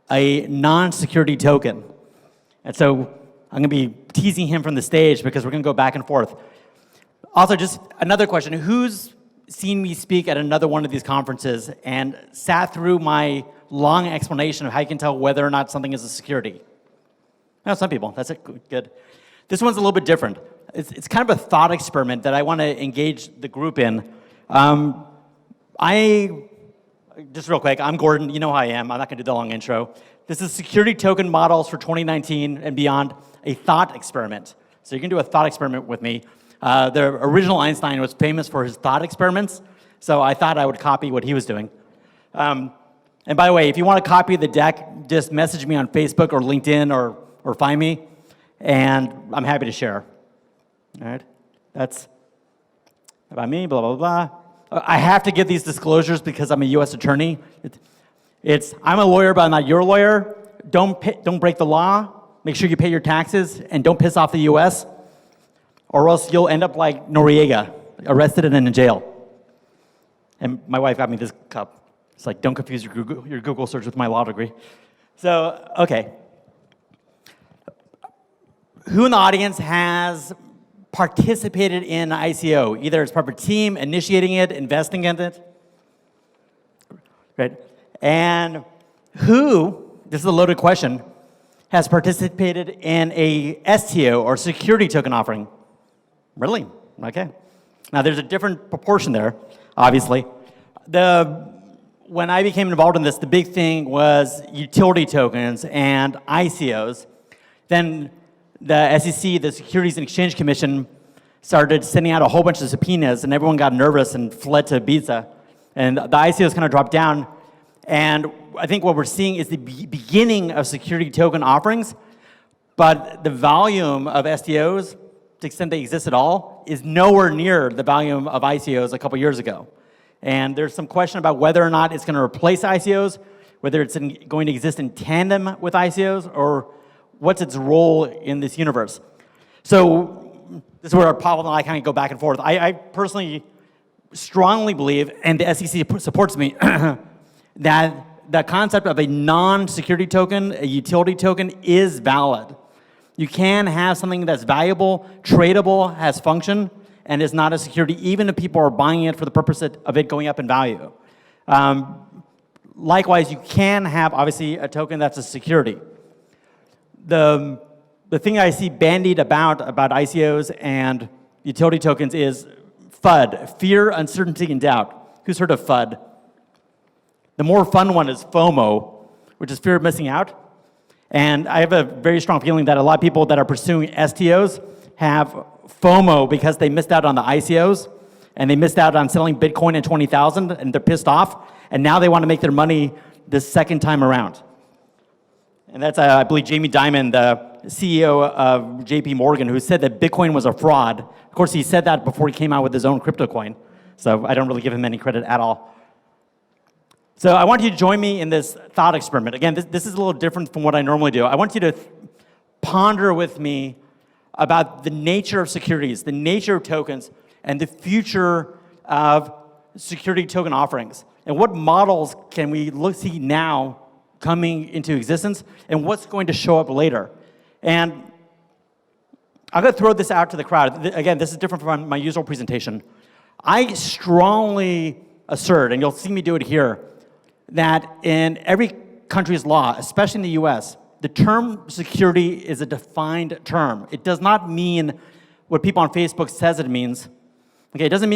a non-security token. And so I'm going to be teasing him from the stage because we're going to go back and forth. Also, just another question. Who's seen me speak at another one of these conferences and sat through my long explanation of how you can tell whether or not something is a security? No, some people. That's it. Good. This one's a little bit different. It's kind of a thought experiment that I want to engage the group in. Just real quick, I'm Gordon. You know how I am. I'm not going to do the long intro. This is security token models for 2019 and beyond, a thought experiment. So you can do a thought experiment with me. The original Einstein was famous for his thought experiments, so I thought I would copy what he was doing. And by the way, if you want to copy the deck, just message me on Facebook or LinkedIn or find me, and I'm happy to share. All right, that's about me, blah, blah, blah. I have to give these disclosures because I'm a U.S. attorney. I'm a lawyer, but I'm not your lawyer. Don't break the law. Make sure you pay your taxes, and don't piss off the U.S., or else you'll end up like Noriega, arrested and in jail. And my wife got me this cup. It's like, don't confuse your Google search with my law degree. So, okay. Who in the audience has participated in ICO, either as part of a team, initiating it, investing in it? Right. And who, this is a loaded question, has participated in a STO, or security token offering? Really? Okay. Now, there's a different proportion there, obviously. When I became involved in this, the big thing was utility tokens and ICOs. Then the SEC, the Securities and Exchange Commission, started sending out a whole bunch of subpoenas, and everyone got nervous and fled to Ibiza. And the ICOs kind of dropped down. And I think what we're seeing is the beginning of security token offerings, but the volume of STOs, to the extent they exist at all, is nowhere near the volume of ICOs a couple years ago. And there's some question about whether or not it's going to replace ICOs, whether it's going to exist in tandem with ICOs, or what's its role in this universe. So this is where Pavel and I kind of go back and forth. I personally strongly believe, and the SEC supports me, that the concept of a non-security token, a utility token, is valid. You can have something that's valuable, tradable, has function, and is not a security, even if people are buying it for the purpose of it going up in value. Likewise, you can have, obviously, a token that's a security. The thing I see bandied about ICOs and utility tokens is FUD, fear, uncertainty, and doubt. Who's heard of FUD? The more fun one is FOMO, which is fear of missing out. And I have a very strong feeling that a lot of people that are pursuing STOs have FOMO because they missed out on the ICOs, and they missed out on selling Bitcoin in 20,000, and they're pissed off, and now they want to make their money the second time around. And that's, I believe, Jamie Dimon, the CEO of JP Morgan, who said that Bitcoin was a fraud. Of course, he said that before he came out with his own crypto coin, so I don't really give him any credit at all. So I want you to join me in this thought experiment. Again, this is a little different from what I normally do. I want you to ponder with me about the nature of securities, the nature of tokens, and the future of security token offerings. And what models can we see now coming into existence, and what's going to show up later. And I'm going to throw this out to the crowd. Again, this is different from my usual presentation. I strongly assert, and you'll see me do it here, that in every country's law, especially in the US, the term security is a defined term. It does not mean what people on Facebook says it means. Okay, it doesn't mean what